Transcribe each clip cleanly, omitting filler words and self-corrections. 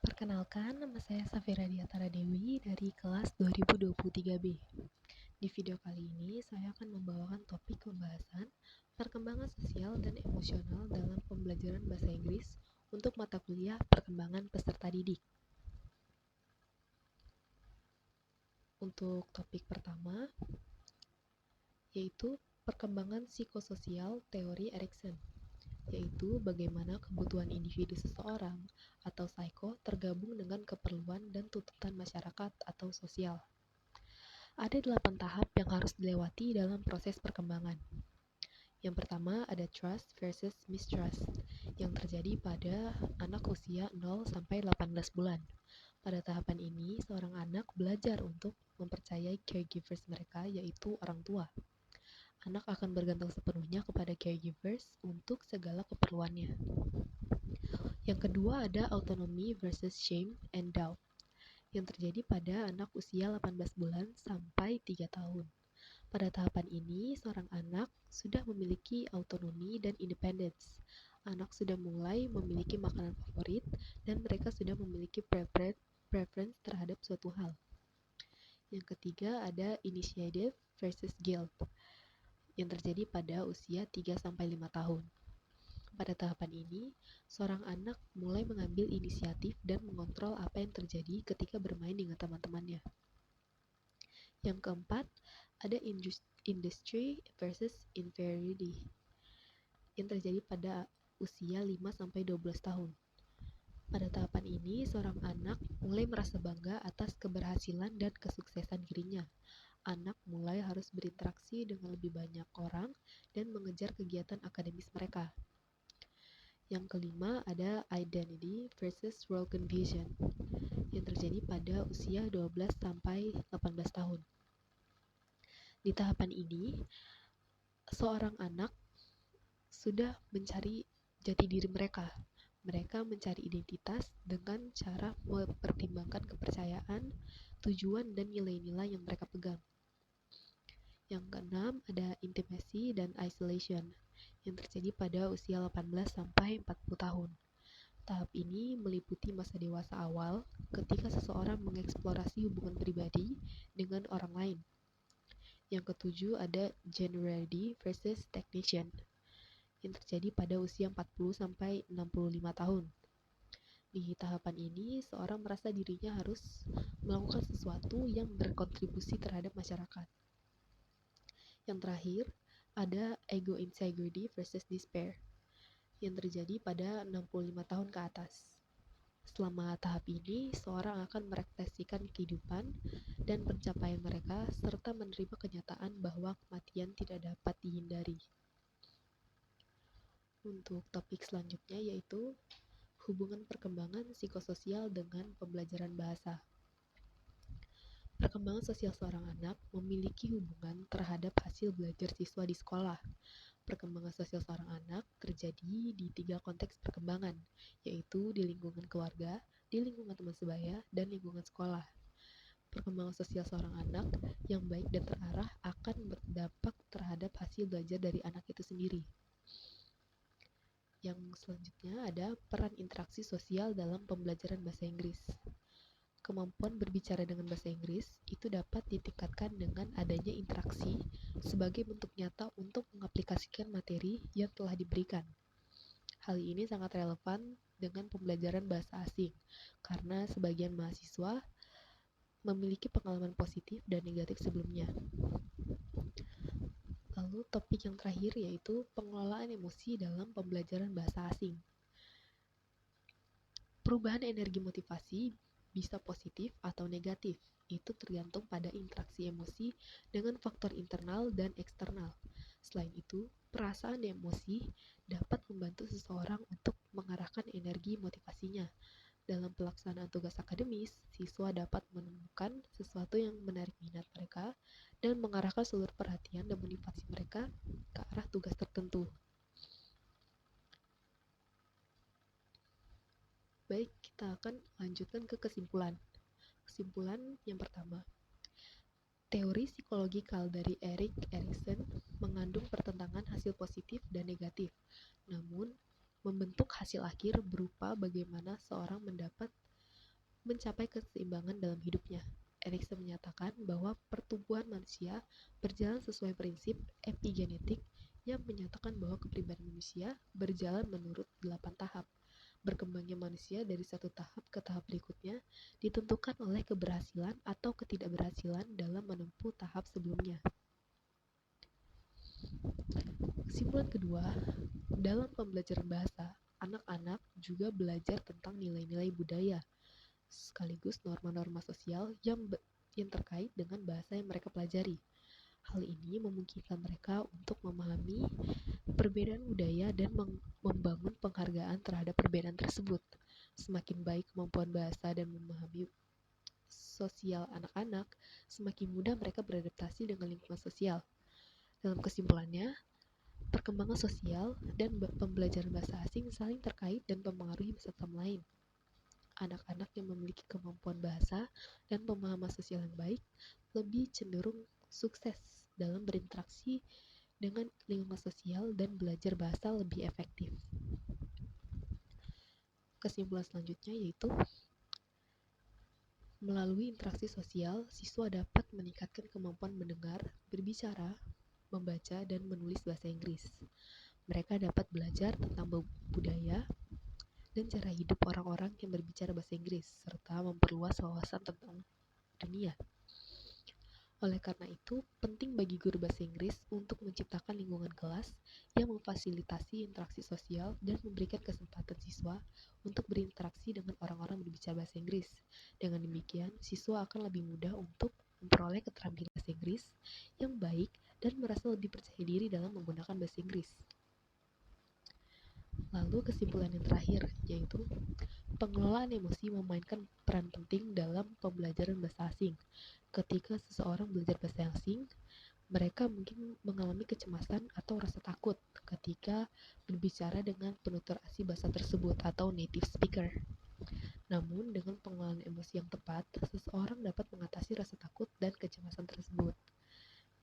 Perkenalkan, nama saya Safira Diatara Dewi dari kelas 2023B. Di video kali ini, saya akan membawakan topik pembahasan perkembangan sosial dan emosional dalam pembelajaran bahasa Inggris untuk mata kuliah perkembangan peserta didik. Untuk topik pertama, yaitu perkembangan psikososial teori Erikson, yaitu bagaimana kebutuhan individu seseorang atau psycho tergabung dengan keperluan dan tuntutan masyarakat atau sosial. Ada 8 tahap yang harus dilewati dalam proses perkembangan. Yang pertama ada trust versus mistrust yang terjadi pada anak usia 0 sampai 18 bulan. Pada tahapan ini, seorang anak belajar untuk mempercayai caregivers mereka, yaitu orang tua. Anak akan bergantung sepenuhnya kepada caregivers untuk segala keperluannya. Yang kedua ada autonomy versus shame and doubt yang terjadi pada anak usia 18 bulan sampai 3 tahun. Pada tahapan ini, seorang anak sudah memiliki autonomi dan independence. Anak sudah mulai memiliki makanan favorit dan mereka sudah memiliki preference terhadap suatu hal. Yang ketiga ada initiative versus guilt yang terjadi pada usia 3-5 tahun. Pada tahapan ini, seorang anak mulai mengambil inisiatif dan mengontrol apa yang terjadi ketika bermain dengan teman-temannya. Yang keempat, ada industry versus inferiority yang terjadi pada usia 5-12 tahun. Pada tahapan ini, seorang anak mulai merasa bangga atas keberhasilan dan kesuksesan dirinya. Anak mulai harus berinteraksi dengan lebih banyak orang dan mengejar kegiatan akademis mereka. Yang kelima ada identity versus role confusion yang terjadi pada usia 12-18 tahun. Di tahapan ini, seorang anak sudah mencari jati diri mereka. Mereka mencari identitas dengan cara mempertimbangkan kepercayaan, tujuan, dan nilai-nilai yang mereka pegang. Yang keenam ada intimacy dan isolation yang terjadi pada usia 18-40 tahun. Tahap ini meliputi masa dewasa awal ketika seseorang mengeksplorasi hubungan pribadi dengan orang lain. Yang ketujuh ada generality versus technician yang terjadi pada usia 40-65 tahun. Di tahapan ini, seorang merasa dirinya harus melakukan sesuatu yang berkontribusi terhadap masyarakat. Yang terakhir, ada ego insecurity versus despair yang terjadi pada 65 tahun ke atas. Selama tahap ini, seorang akan merefleksikan kehidupan dan pencapaian mereka serta menerima kenyataan bahwa kematian tidak dapat dihindari. Untuk topik selanjutnya yaitu hubungan perkembangan psikososial dengan pembelajaran bahasa. Perkembangan sosial seorang anak memiliki hubungan terhadap hasil belajar siswa di sekolah. Perkembangan sosial seorang anak terjadi di 3 konteks perkembangan, yaitu di lingkungan keluarga, di lingkungan teman sebaya, dan lingkungan sekolah. Perkembangan sosial seorang anak yang baik dan terarah akan berdampak terhadap hasil belajar dari anak itu sendiri. Yang selanjutnya ada peran interaksi sosial dalam pembelajaran bahasa Inggris. Kemampuan berbicara dengan bahasa Inggris itu dapat ditingkatkan dengan adanya interaksi sebagai bentuk nyata untuk mengaplikasikan materi yang telah diberikan. Hal ini sangat relevan dengan pembelajaran bahasa asing karena sebagian mahasiswa memiliki pengalaman positif dan negatif sebelumnya. Lalu topik yang terakhir yaitu pengelolaan emosi dalam pembelajaran bahasa asing. Perubahan energi motivasi bisa positif atau negatif. Itu tergantung pada interaksi emosi dengan faktor internal dan eksternal. Selain itu, perasaan dan emosi dapat membantu seseorang untuk mengarahkan energi motivasinya. Dalam pelaksanaan tugas akademis, siswa dapat menemukan sesuatu yang menarik minat mereka dan mengarahkan seluruh perhatian dan motivasi mereka ke arah tugas tertentu. Baik, kita akan lanjutkan ke kesimpulan. Kesimpulan yang pertama, teori psikologikal dari Erik Erikson mengandung pertentangan hasil positif dan negatif, namun membentuk hasil akhir berupa bagaimana seorang mendapat mencapai keseimbangan dalam hidupnya. Erikson menyatakan bahwa pertumbuhan manusia berjalan sesuai prinsip epigenetik yang menyatakan bahwa kepribadian manusia berjalan menurut 8 tahap. Berkembangnya manusia dari satu tahap ke tahap berikutnya ditentukan oleh keberhasilan atau ketidakberhasilan dalam menempuh tahap sebelumnya. Kesimpulan kedua, dalam pembelajaran bahasa, anak-anak juga belajar tentang nilai-nilai budaya, sekaligus norma-norma sosial yang terkait dengan bahasa yang mereka pelajari. Hal ini memungkinkan mereka untuk memahami perbedaan budaya dan membangun penghargaan terhadap perbedaan tersebut. Semakin baik kemampuan bahasa dan memahami sosial anak-anak, semakin mudah mereka beradaptasi dengan lingkungan sosial. Dalam kesimpulannya, perkembangan sosial dan pembelajaran bahasa asing saling terkait dan mempengaruhi satu sama lain. Anak-anak yang memiliki kemampuan bahasa dan pemahaman sosial yang baik lebih cenderung sukses dalam berinteraksi dengan lingkungan sosial dan belajar bahasa lebih efektif. Kesimpulan selanjutnya yaitu melalui interaksi sosial, siswa dapat meningkatkan kemampuan mendengar, berbicara, membaca, dan menulis bahasa Inggris. Mereka dapat belajar tentang budaya dan cara hidup orang-orang yang berbicara bahasa Inggris, serta memperluas wawasan tentang dunia. Oleh karena itu, penting bagi guru bahasa Inggris untuk menciptakan lingkungan kelas yang memfasilitasi interaksi sosial dan memberikan kesempatan siswa untuk berinteraksi dengan orang-orang berbicara bahasa Inggris. Dengan demikian, siswa akan lebih mudah untuk memperoleh keterampilan bahasa Inggris yang baik dan merasa lebih percaya diri dalam menggunakan bahasa Inggris. Lalu kesimpulan yang terakhir, yaitu pengelolaan emosi memainkan peran penting dalam pembelajaran bahasa asing. Ketika seseorang belajar bahasa asing, mereka mungkin mengalami kecemasan atau rasa takut ketika berbicara dengan penutur asli bahasa tersebut atau native speaker. Namun, dengan pengelolaan emosi yang tepat, seseorang dapat mengatasi rasa takut dan kecemasan tersebut.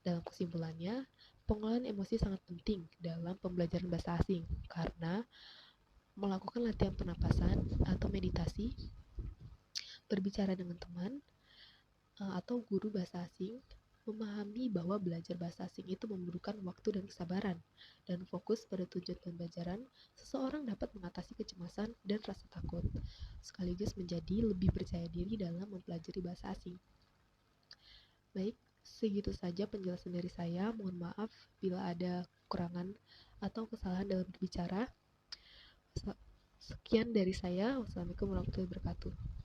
Dalam kesimpulannya, pengelolaan emosi sangat penting dalam pembelajaran bahasa asing karena melakukan latihan pernapasan atau meditasi, berbicara dengan teman atau guru bahasa asing, memahami bahwa belajar bahasa asing itu memerlukan waktu dan kesabaran, dan fokus pada tujuan pembelajaran, seseorang dapat mengatasi kecemasan dan rasa takut, sekaligus menjadi lebih percaya diri dalam mempelajari bahasa asing. Baik, segitu saja penjelasan dari saya. Mohon maaf bila ada kekurangan atau kesalahan dalam berbicara. Sekian dari saya. Wassalamualaikum warahmatullahi wabarakatuh.